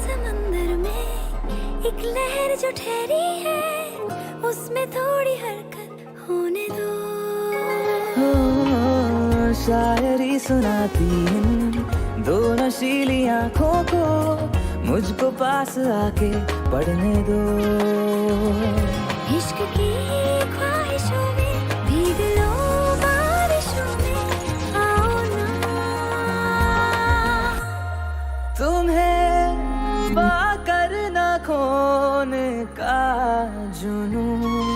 समंदर में एक लहर जो ठहरी है, उसमें थोड़ी हरकत होने दो। शायरी सुनाती इन दो नशीली आँखों को, मुझको पास आके पढ़ने दो। इश्क की ख्वाहिशों में भीग लो बारिशों में, आओ ना। तुम्हें पाकर न खोने का जुनून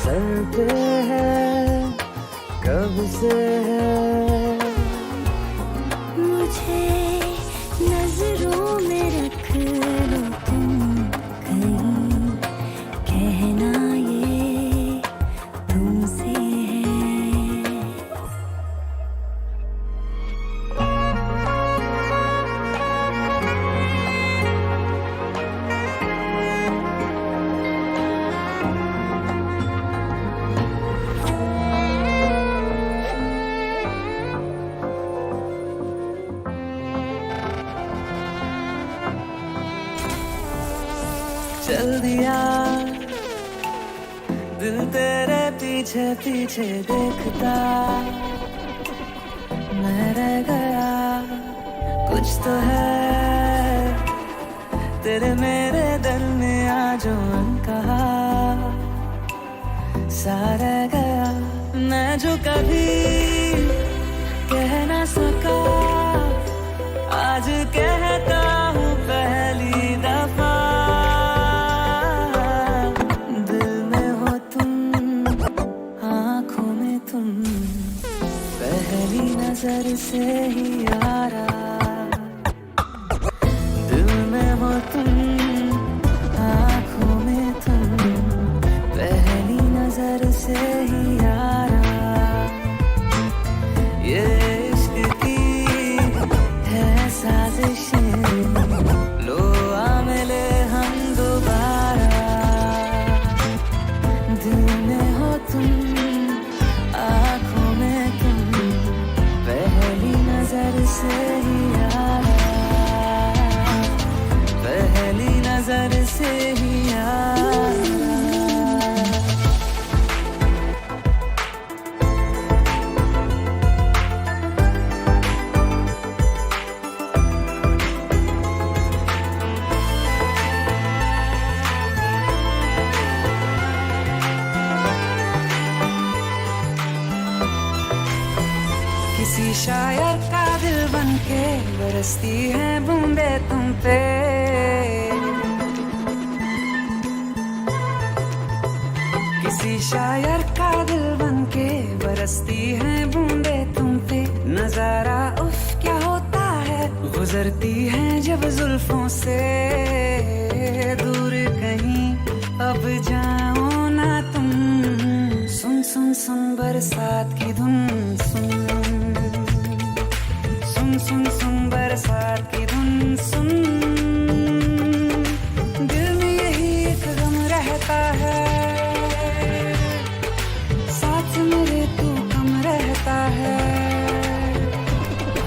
सर पे है, कब से है। मुझे नजरों में रख लो तुम, कहीं कहना ये तुमसे है। चल दिया दिल तेरे पीछे पीछे देखता, मैं रह गया कुछ तो है तेरे मेरे दरमियां जो कहा सा रह गया। मैं जो कभी कह ना सका, आज कहता हूँ पहली दफा। नजर से ही यारा, दिल में हो तुम, आँखों में तुम, पहली नजर से ही यारा। ये इश्क की है साजिशें, लो आ मिले हम दोबारा। दिल में हो तुम, आँखों में तुम, पहली नजर से ही यारा, पहली नजर से ही यारा। किसी शायर का दिल बनके बरसती है बूंदे तुम पे, किसी शायर का दिल बनके बरसती है बूंदे तुम पे। नजारा उफ क्या होता है, गुजरती है जब जुल्फों से दूर कहीं, अब जाओ ना तुम। सुन सुन सुन बरसात की धुन, सुन सुन सुन सुन बरसात की धुन सुन। दिल में यही एक गम रहता है, साथ मेरे तू कम रहता है।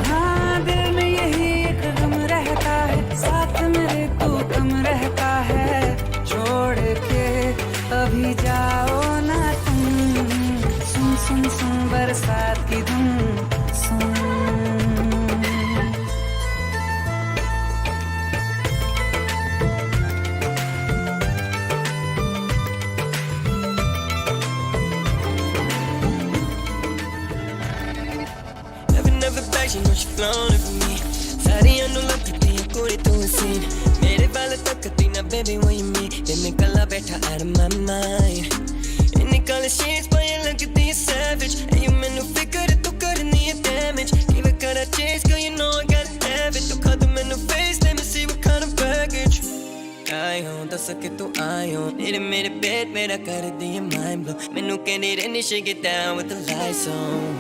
हाँ दिल में यही एक गम रहता है, साथ मेरे तू कम रहता है। छोड़ के अभी जाओ ना तुम, सुन सुन सुन बरसात की धुन सुन। She know she flown it for me. सारियां नु लगती है कोई तू सीन, मेरे बाल तकती ना baby when you meet, दिल में कला बैठा out of my mind। इन्हीं काले shades पर ये लगती है savage, and you मैंने फिकर तू करनी है damage। Give it cut a chase, girl you know I gotta have it। तू खा दो मैंने face, let me see what kind of baggage। आए हो दस के तू आए हो, मेरे bed मेरा कर दिए mind blow। मैंने कहनी रहनी she get down with the lights on,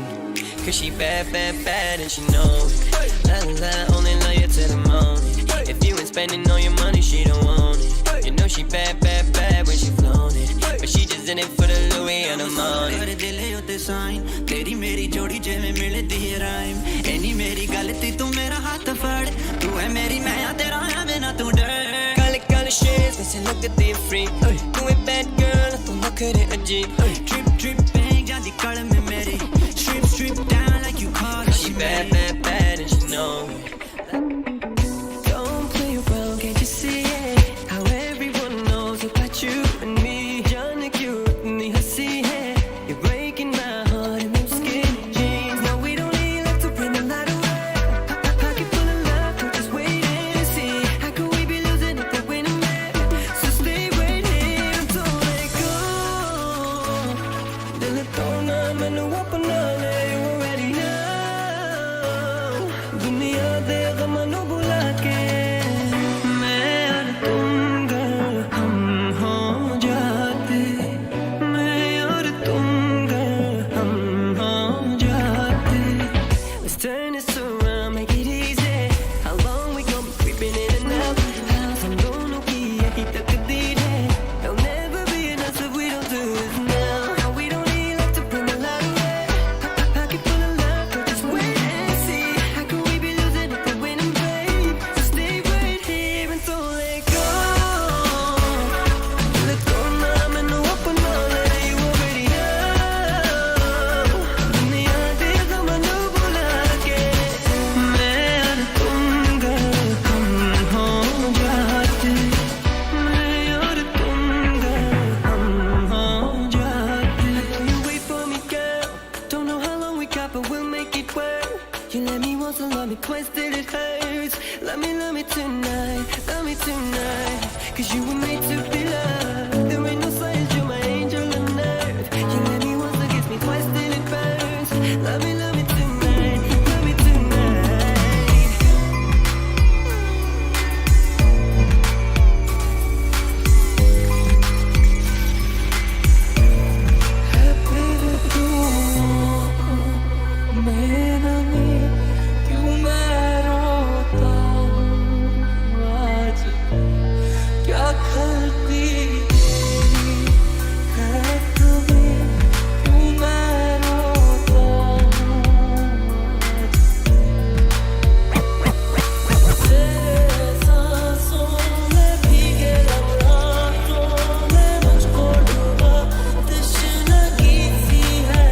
cause she bad, bad, bad and she knows it. La la la, only love you till the morning. If you ain't spending all your money, she don't want it. You know she bad, bad, bad when she flown it, but she just in it for the Louis and the money। कर दिले उते sign, तेरी मेरी जोड़ी जिवें मिलदी है rhyme. Any मेरी गलती तू मेरा हाथ फड़, तू है मेरी मैं तेरा है मैं ना तू डर काले काले शेड्स में से लगती है फ्री तू एक बैड गर्ल तू नखरे अजीब Trip trip bang जाती कड़ में मेरी Strip strip down like you caught She bad bad bad and she know Don't play around, can't you see it? How everyone knows about you and me जाने क्यों इतनी हंसी है You're breaking my heart in them skinny jeans No, we don't need love to bring the light away Pocket full of love, so just wait and see How could we be losing if we're winning, babe? So stay right here and don't let go दिल तोड़ना मैनू अपना ले You already know दुनिया दे गमां नू भुला के मैं और तुम girl हम हो जाते मैं और तुम girl हम हो जाते Let's turn this around, make it easy How long we gon' be creeping in and out हम दोनों की यही तकदीर है There'll never be enough if we don't do this now We don't need love to bring the light away Pocket full of love, so just wait and see How could we be losing if we're winning, babe? So stay right here and don't let go Let go now, मैनू अपना ले You already know दुनिया दे गमां नू भुला के मैं और तुम girl हम हो जाते मैं और तुम girl हम हो जाते You wait for me girl Don't know how long we got but we'll make it work You let me once and love me twice till it hurts Love me tonight Cause you were made to be loved There ain't no science, you're my angel on earth You let me once and kiss me twice till it burns Love me tonight मेरा नहीं क्यों मैं रोता हूँ आज क्या करती तेरी है तुम्हें क्यों मैं रोता हूँ तेरे सांसों में भीगे लम्हातों में मुझको डूबा तश्नगी सी है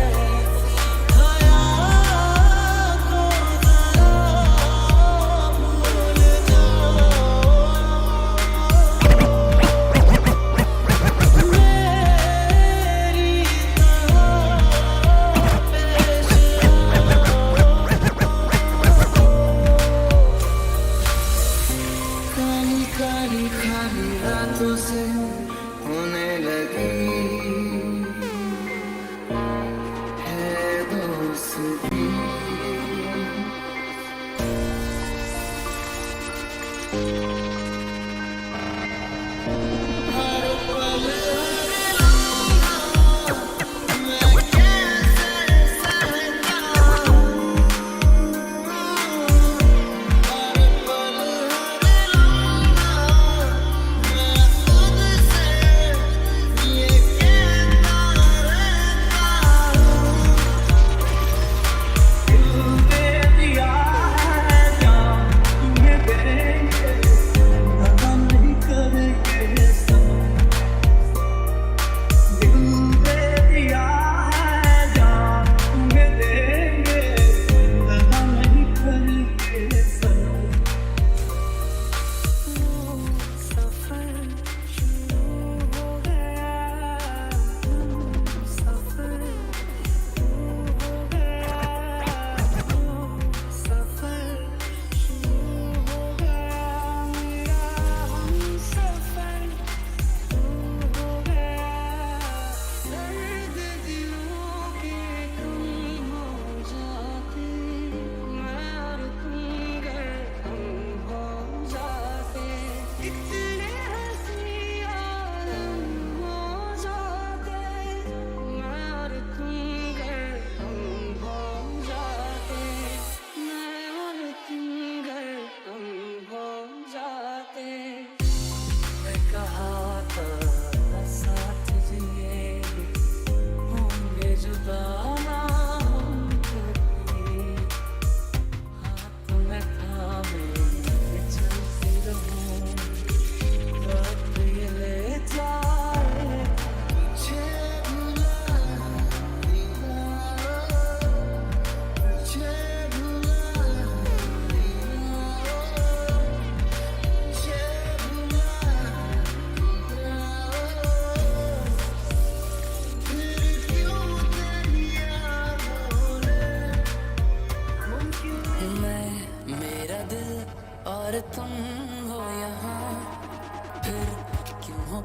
काली काली रातों से होने लगी है दोस्ती हर पल मैं कैसे सहता हर पल मैं खुद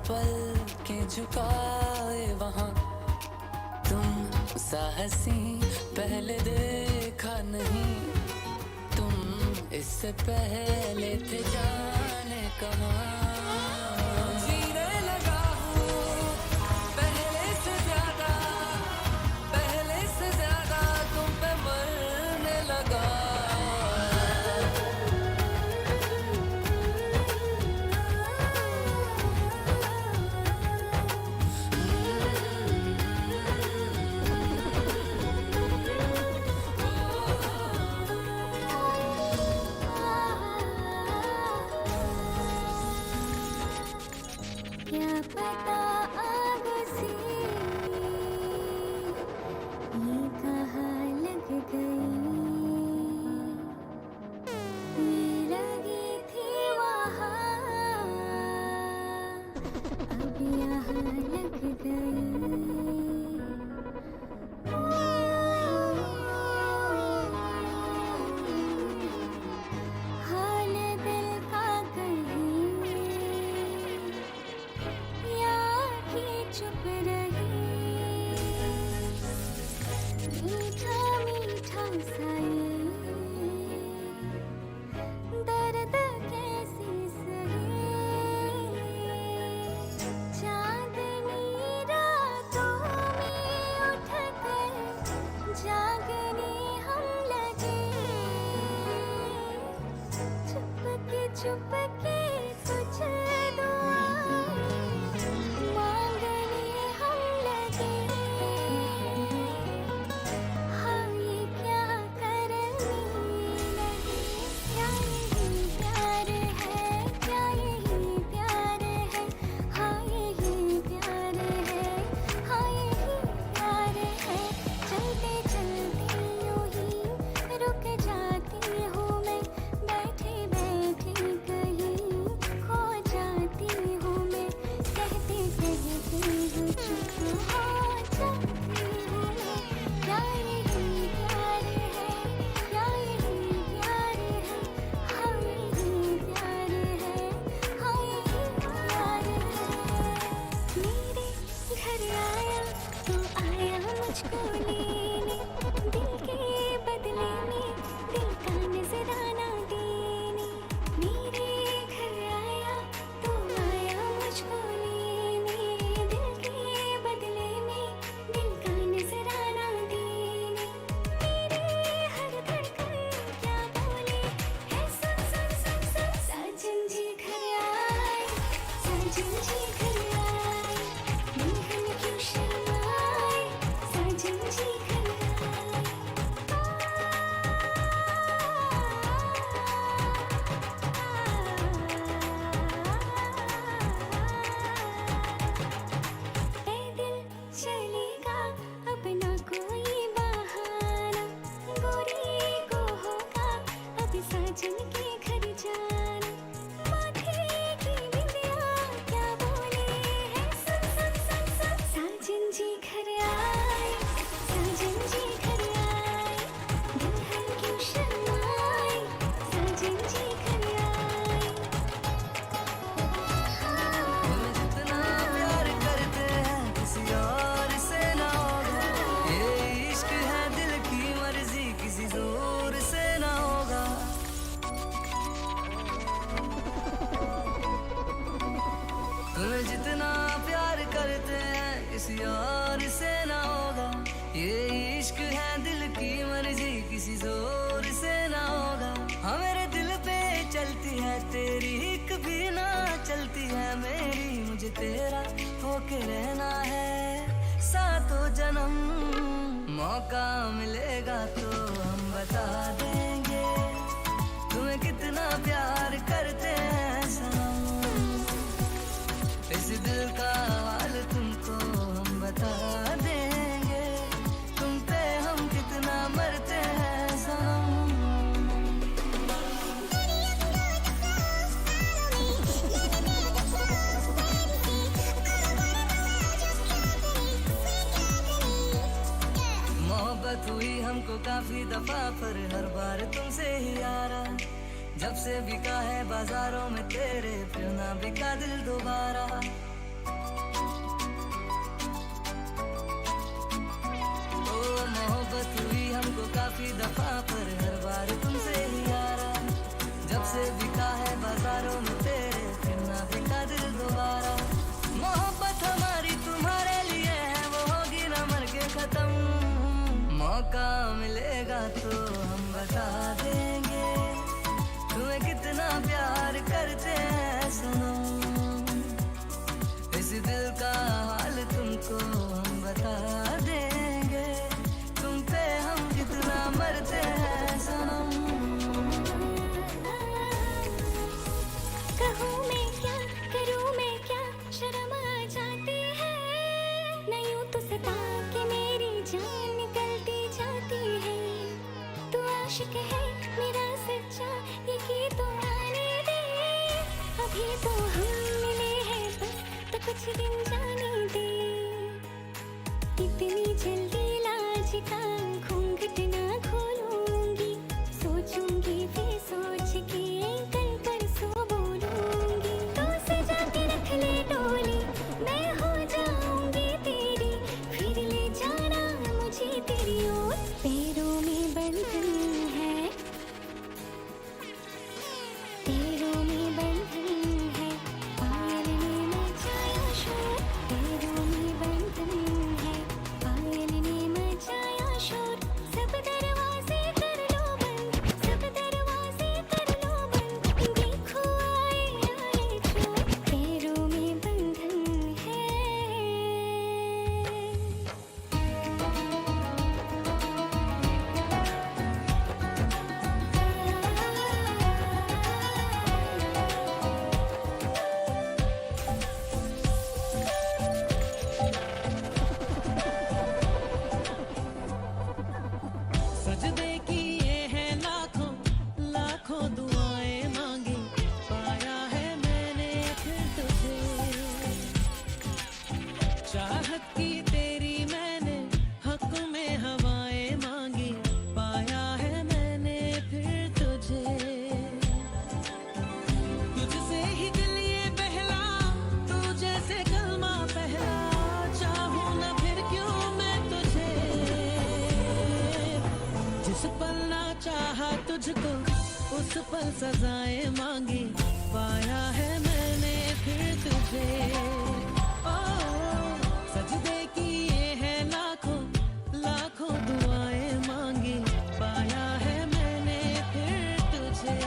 पल के झुकाए वहाँ तुम सा हंसी पहले देखा नहीं। तुम इससे पहले थे जाने कहाँ। जीने लगा हूँ पहले से ज्यादा तुम पे मरने लगा। क्या पता आग से ये कहाँ लग गई, ये लगी थी वहाँ अब यहाँ लग गई। हाल दिल का कहीं चुप रही, मीठा मीठा सा ये दर्द कैसे सहे। चांदनी रातों में उठकर जागने हम लगे, चुपके कुछ दुआएं मांगने हम लगे। हाँ ये क्या करने लगे, क्या यही प्यार है, क्या यही प्यार है। हाँ यही प्यार है, हाँ यही प्यार है। चलते चलते यूं ही रुक जाती हूँ मैं, बैठे बैठे कहीं खो जाती हूँ मैं। कहते कहते ही चुप हो जाती हूँ मैं। क्या यही प्यार है, क्या यही प्यार है। हाँ यही प्यार है, हाँ यही प्यार है। मेरे घर आया तो आया मुझको लेने, दिल के बदले में दिल का नजराना देने। मेरे घर आया तो आया मुझको लेने, दिल के बदले में दिल का नजराना देने। मेरे हर धड़कन क्या बोले है, सुन सुन सुन सुन। साजन जी घर आए, साजन जी घर आए, दुल्हन क्यों शर्माए, साजन जी घर आए। दिल चलेगा अब ना कोई बहाना, गोरी को होगा अब साजन के घर जाना। माथे की बिंदिया क्या बोले है, सुन सुन सुन सुन। साजन जी घर आए, साजन जी घर आए, दुल्हन क्यों शर्माए, साजन जी घर आए। तुम्हें जितना प्यार करते हैं किसी और से ना होगा, ये इश्क है दिल की मर्जी किसी जोर से ना होगा। तुम्हें जितना प्यार करते हैं किसी और से ना होगा, ये इश्क है दिल की मर्जी किसी जोर से ना होगा। हाँ मेरे दिल पे चलती है तेरी, कभी ना चलती है मेरी। मुझे तेरा होके रहना है सातों जन्म, मौका मिलेगा तो हम बता देंगे तुम्हें कितना प्यार करते हैं सनम। इस दिल का हाल तुमको हम बता देंगे, तुम पे हम कितना मरते हैं सनम। मोहब्बत हुई हमको काफी दफा पर हर बार तुमसे ही यारा। जब से बिका है बाजारों में तेरे, फिर ना बिका दिल दोबारा। तो हम बता देंगे तुम्हें कितना प्यार करते हैं सनम इस दिल का हाल तुमको हम बता देंगे तुम पे हम कितना मरते हैं सनम कहूँ मैं क्या करूँ मैं क्या शर्म आ जाती है न यूं तो सता के मेरी जान निकलती जाती है तू आशिक है मेरा सच्चा ये की तो आने दे अभी तो हम मिले हैं बस तो कुछ दिन जाने दे इतनी जल्दी लाज का घूंघट ना खोलूंगी सोचूंगी फिर सोच के कल परसों बोलूंगी तो सजा के रख ले डोली मैं हो जाऊंगी तेरी फिर ले जाना मुझे तेरी ओर पैरों में बंधन है पैरों में बंधन है पायल ने मचाया शोर पैरों में बंधन है पायल ने मचाया शोर सब दरवाजे कर लो बंद सब दरवाजे कर लो बंद देखो आए आए चोर पैरों में बंधन है सजदे किए हैं लाखों लाखों दुआएं मांगी पाया है मैंने फिर तुझे चाहत की तेरी मैंने हक में हवाएं मांगी पाया है मैंने फिर तुझे तुझसे ही दिल ये बहला तू जैसे कलमा पहला चाहूं ना फिर क्यों मैं तुझे जिस पल ना चाहा तुझको उस पल सजाएं मांगी पाया है मैंने फिर तुझे ओ सजदे किए हैं लाखों लाखों दुआएं मांगी पाया है मैंने फिर तुझे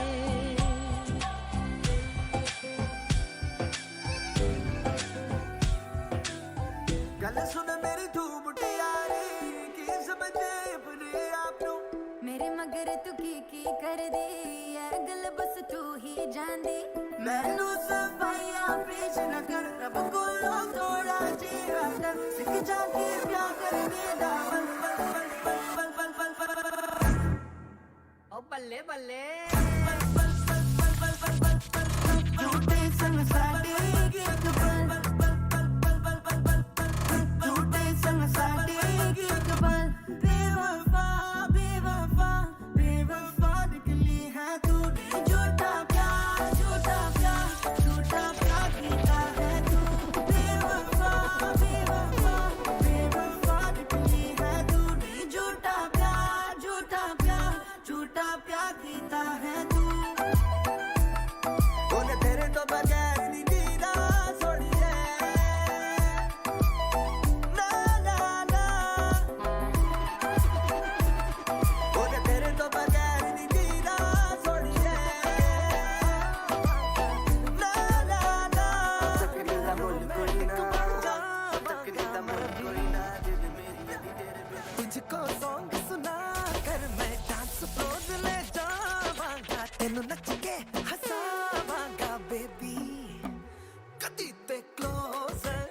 गल सुन मेरी तू मुटियारी की समझे अपने आप नू मेरे मगर तू की कर दी है गल बस तू ही जान दे मैनू सफाइया पेश न कर रब कोलों थोड़ा जीरा कर सिख जाके प्यार करने दा बल बल बल बल बल बल बल बल ओ बल्ले बल्ले झूठे संग साडे गीत बल झूठे संग साडे गीत बल बेवफा बेवफा बेवफा निकली है तू झूठा प्यार कीता है तू बेवफा बेवफा बेवफा निकली है तू झूठा प्यार कीता है तू बोले तेरे तो बगैर नहीं जीना सोनिए ना ना ना बोले तेरे तो बगैर नहीं जीना सोनिए ना ना ना तकरीदा बोल कोई ना तकरीदा बोल कोई ना दिल मेरी अभी तेरे बिना तुझको सॉन्ग सुना कर मैं डांस रोज ले जावांगा तेनू नच के हसावांगा बेबी कदी ते क्लोजर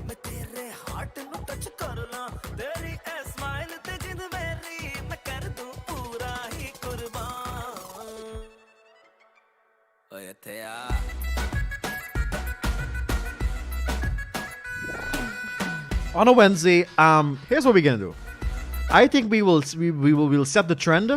मैं तेरे हार्ट नु टच कर ला तेरी ए स्माइल ते जिंद मेरी मैं कर दूं पूरा ही कुर्बान ओए थे आ On a Wednesday, here's what we're gonna do. I think we'll set the trend.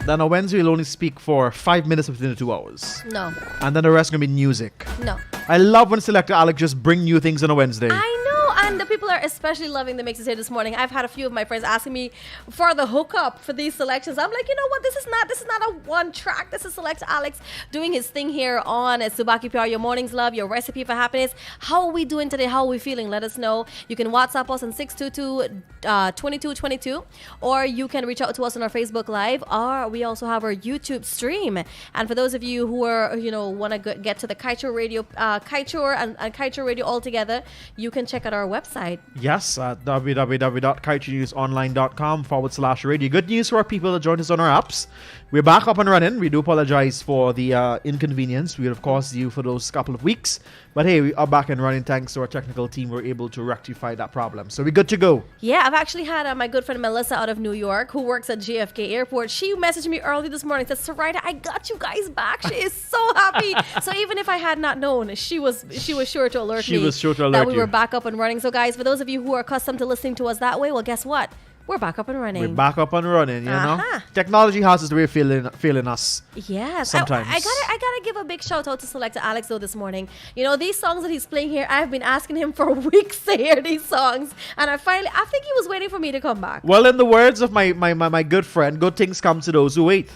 Then on Wednesday we'll only speak for 5 minutes within the 2 hours, No, and then the rest gonna be music. no. I love when selector Alec just bring new things on a Wednesday. I know. And the people are especially loving the mixes here this morning. I've had a few of my friends asking me for the hookup for these selections. I'm like, you know what? This is not a one track. This is Select Alex doing his thing here on Subah Pyar, your morning's love, your recipe for happiness. How are we doing today? How are we feeling? Let us know. You can WhatsApp us on 622-2222, or you can reach out to us on our Facebook Live, or we also have our YouTube stream. And for those of you who are, want to get to the Kaieteur Radio, Kaieteur and Kaieteur Radio all together, you can check out our website. Yes, at www.kaiteurenewsonline.com/radio. Good news for our people that joined us on our apps. We're back up and running. We do apologize for the inconvenience we have caused you for those couple of weeks. But hey, we are back and running thanks to our technical team. We're able to rectify that problem. So we're good to go. Yeah, I've actually had my good friend Melissa out of New York, who works at JFK Airport. She messaged me early this morning, said, Surida, I got you guys back. She is so happy. So even if I had not known, she was sure to alert me that we were back up and running. So guys, for those of you who are accustomed to listening to us that way, well, guess what? We're back up and running. We're back up and running, you know. Technology has its way of failing us. Yes. Sometimes. I gotta give a big shout out to Selector Alex though this morning. These songs that he's playing here, I've been asking him for weeks to hear these songs, and I think he was waiting for me to come back. Well, in the words of my good friend, good things come to those who wait.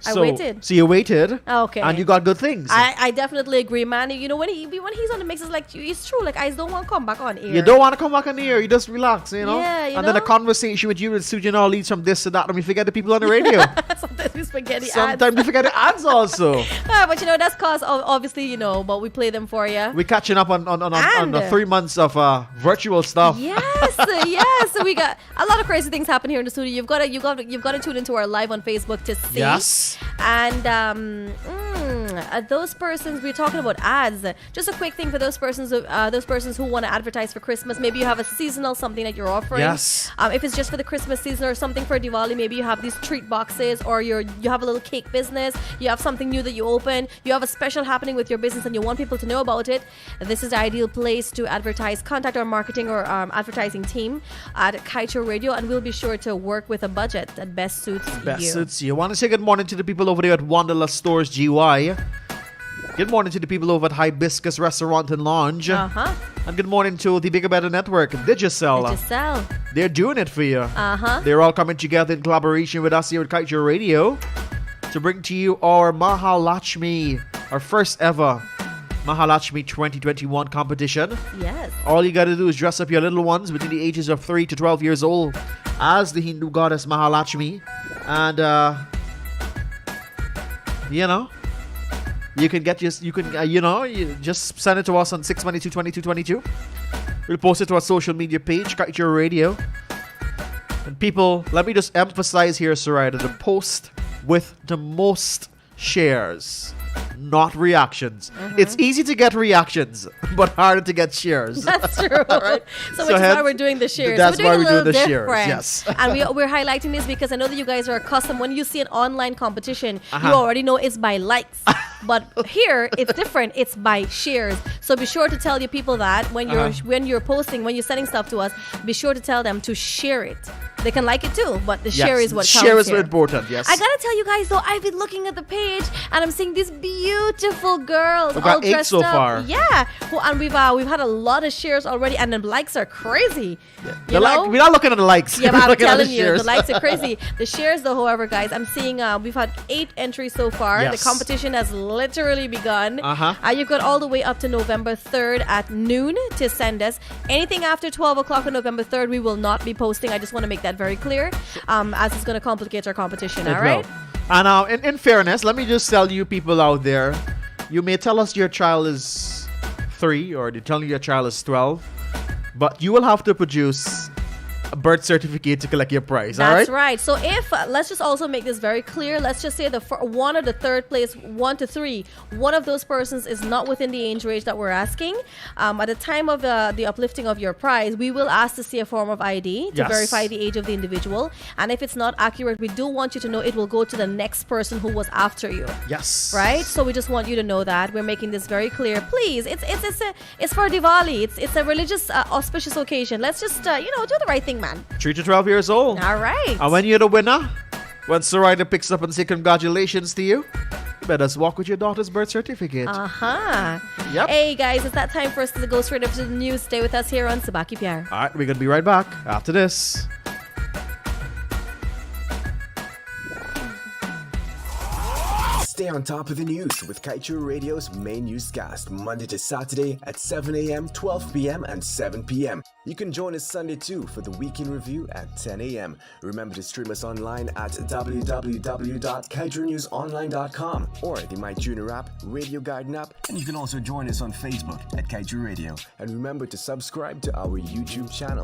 I waited. So you waited. Okay. And you got good things. I definitely agree, man. When he's on the mixes, like, it's true. Like, I don't want to come back on air. You don't want to come back on air. You just relax, Yeah, and then a conversation with you will suit you all leads from this to that, and we forget the people on the radio. Sometimes we forget the ads. Sometimes we forget the ads also. But that's cause obviously, but we play them for you. We're catching up on the 3 months of virtual stuff. Yes, yes. So we got a lot of crazy things happen here in the studio. You've got to tune into our live on Facebook to see. Yes. And those persons, we're talking about ads. Just a quick thing for those persons who want to advertise for Christmas. Maybe you have a seasonal something that you're offering. Yes. If it's just for the Christmas season or something for Diwali, maybe you have these treat boxes, or you have a little cake business. You have something new that you open. You have a special happening with your business, and you want people to know about it. This is the ideal place to advertise. Contact our marketing or advertising team at Kaieteur Radio, and we'll be sure to work with a budget that best suits you. Want to say good morning to the people over there at Wanderlust Stores GY. Good morning to the people over at Hibiscus Restaurant and Lounge. And good morning to the Bigger Better Network, Digicel. They're doing it for you. They're all coming together in collaboration with us here at Kaieteur Radio to bring to you our Mahalakshmi, our first ever Mahalakshmi 2021 competition. Yes. All you got to do is dress up your little ones between the ages of 3 to 12 years old as the Hindu goddess Mahalakshmi. And, you can just send it to us on 622-2222. We'll post it to our social media page, Kaieteur Radio. And people, let me just emphasize here, Surida, the post with the most shares, not reactions. It's easy to get reactions, but harder to get shares. That's true. Right? So which is why we're doing the shares. That's why we're doing the shares. Yes. And we're highlighting this because I know that you guys are accustomed. When you see an online competition, you already know it's by likes. But here it's different. It's by shares. So be sure to tell your people that when you're posting, when you're sending stuff to us, be sure to tell them to share it. They can like it too, but the share is what counts. Share is important, yes. I gotta tell you guys though, I've been looking at the page and I'm seeing these beautiful girls. We've got 8 so far. Yeah, and we've had a lot of shares already, and the likes are crazy. We're not looking at the likes. Yeah, but I'm telling you, the likes are crazy. The shares though, however, guys, I'm seeing we've had 8 entries so far. Yes. The competition has literally begun. You've got all the way up to November 3rd at noon to send us. Anything after 12 o'clock on November 3rd, we will not be posting. I just want to make that very clear, as it's going to complicate our competition. All right. And in fairness, let me just tell you people out there, you may tell us your child is 3 or you tell your child is 12, but you will have to produce a birth certificate to collect your prize. That's right. So if let's just also make this very clear. Let's just say the one or the third place, 1 to 3, one of those persons is not within the age range that we're asking. At the time of the uplifting of your prize, we will ask to see a form of ID to verify the age of the individual. And if it's not accurate, we do want you to know it will go to the next person who was after you. Yes. Right. So we just want you to know that we're making this very clear. Please, it's for Diwali. It's a religious auspicious occasion. Let's just do the right thing, man. 3 to 12 years old. All right. And when you're the winner, when Surida picks up and say congratulations to you, You better just walk with your daughter's birth certificate. Yep. Hey guys, it's that time for us to go straight up to the news. Stay with us here on Subah Pyar. All right, we're going to be right back after this. Stay on top of the news with Kaieteur Radio's main newscast, Monday to Saturday at 7 a.m., 12 p.m., and 7 p.m. You can join us Sunday too for the Weekend Review at 10 a.m. Remember to stream us online at www.kaieteurnewsonline.com or the MyTuner app, Radio Garden app, and you can also join us on Facebook at Kaieteur Radio. And remember to subscribe to our YouTube channel.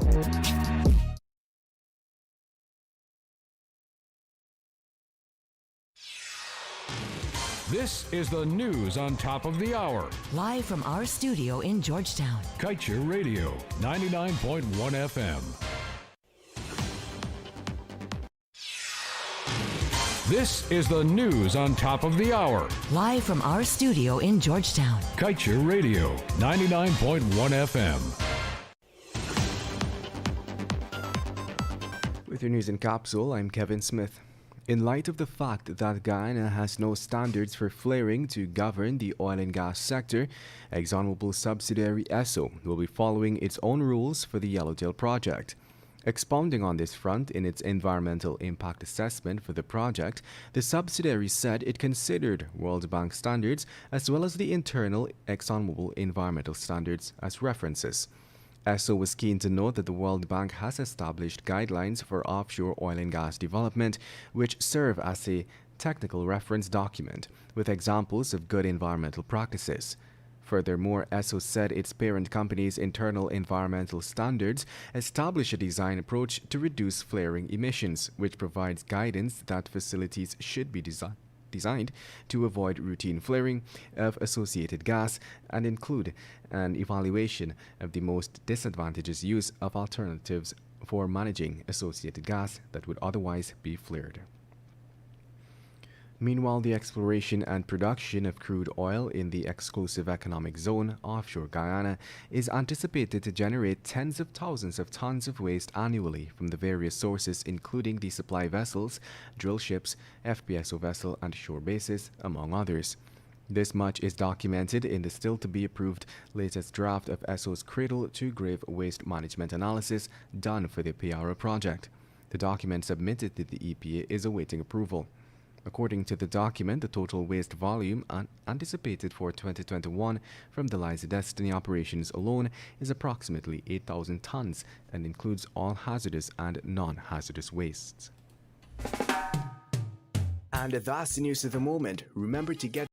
This is the news on top of the hour. Live from our studio in Georgetown. Kaieteur Radio, 99.1 FM. This is the news on top of the hour. Live from our studio in Georgetown. Kaieteur Radio, 99.1 FM. With your news in capsule, I'm Kevin Smith. In light of the fact that Guyana has no standards for flaring to govern the oil and gas sector, ExxonMobil subsidiary Esso will be following its own rules for the Yellowtail project. Expounding on this front in its environmental impact assessment for the project, the subsidiary said it considered World Bank standards as well as the internal ExxonMobil environmental standards as references. Esso was keen to note that the World Bank has established guidelines for offshore oil and gas development, which serve as a technical reference document with examples of good environmental practices. Furthermore, Esso said its parent company's internal environmental standards establish a design approach to reduce flaring emissions, which provides guidance that facilities should be designed to avoid routine flaring of associated gas and include an evaluation of the most disadvantageous use of alternatives for managing associated gas that would otherwise be flared. Meanwhile, the exploration and production of crude oil in the exclusive economic zone offshore Guyana is anticipated to generate tens of thousands of tons of waste annually from the various sources, including the supply vessels, drill ships, FPSO vessel, and shore bases, among others. This much is documented in the still-to-be-approved latest draft of Esso's cradle-to-grave waste management analysis done for the Pyar project. The document submitted to the EPA is awaiting approval. According to the document, the total waste volume anticipated for 2021 from the Liza Destiny operations alone is approximately 8,000 tons and includes all hazardous and non-hazardous wastes. And that's the news of the moment. Remember to get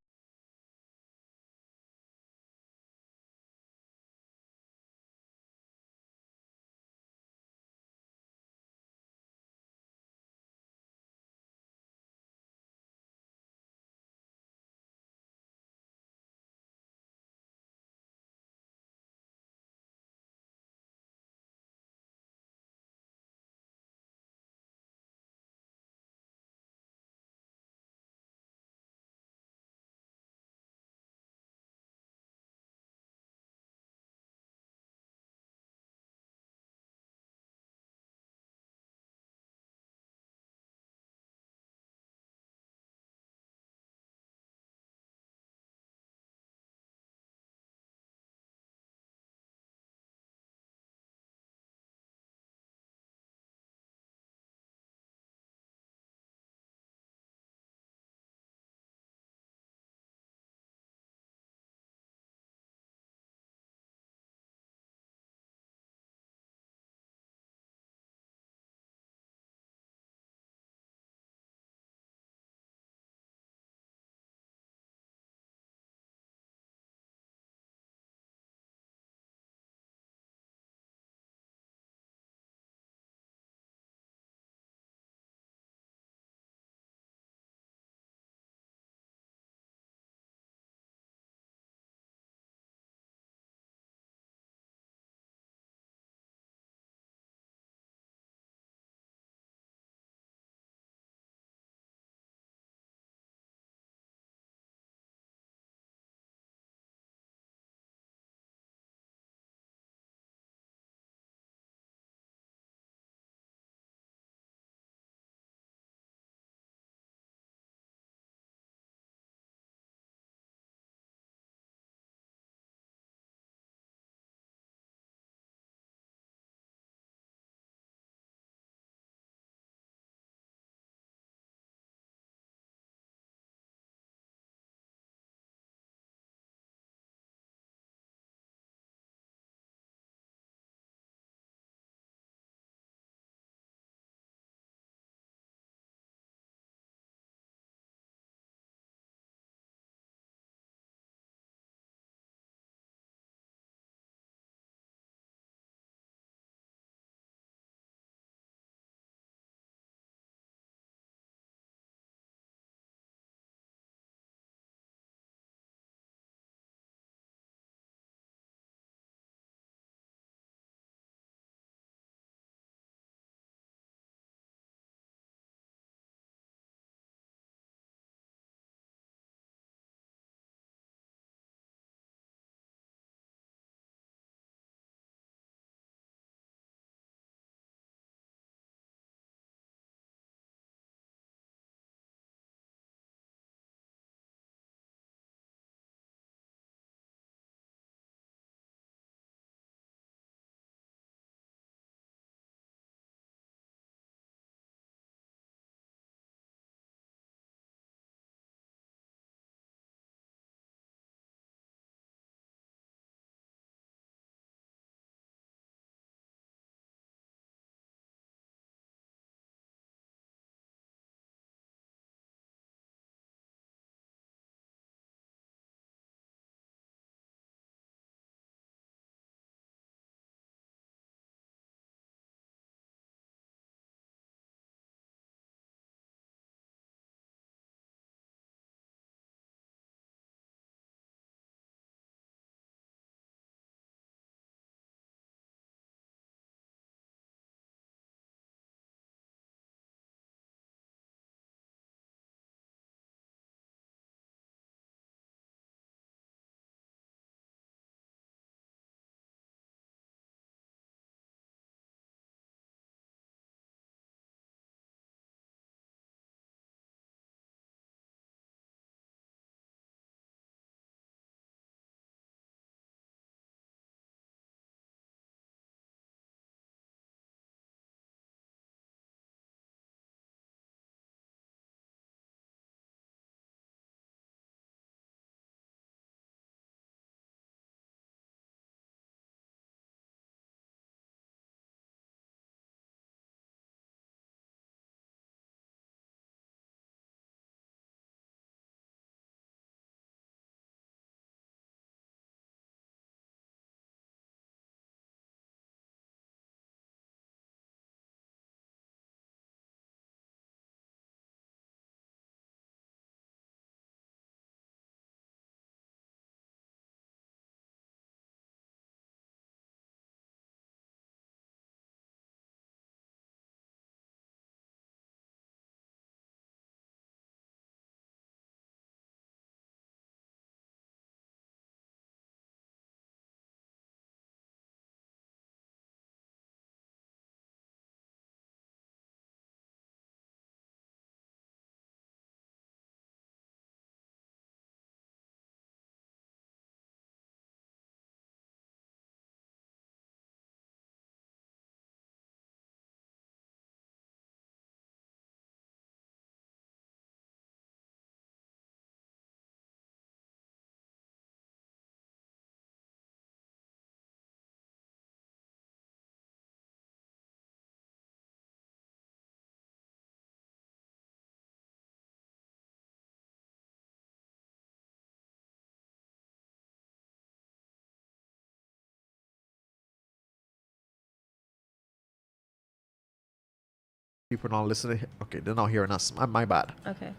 People are not listening. Okay, they're not hearing us. My bad. Okay.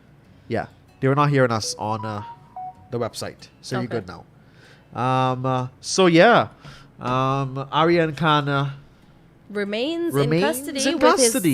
Yeah, they were not hearing us on the website. So you're good now. So yeah, Aryan Khan remains in remains custody in with his custody.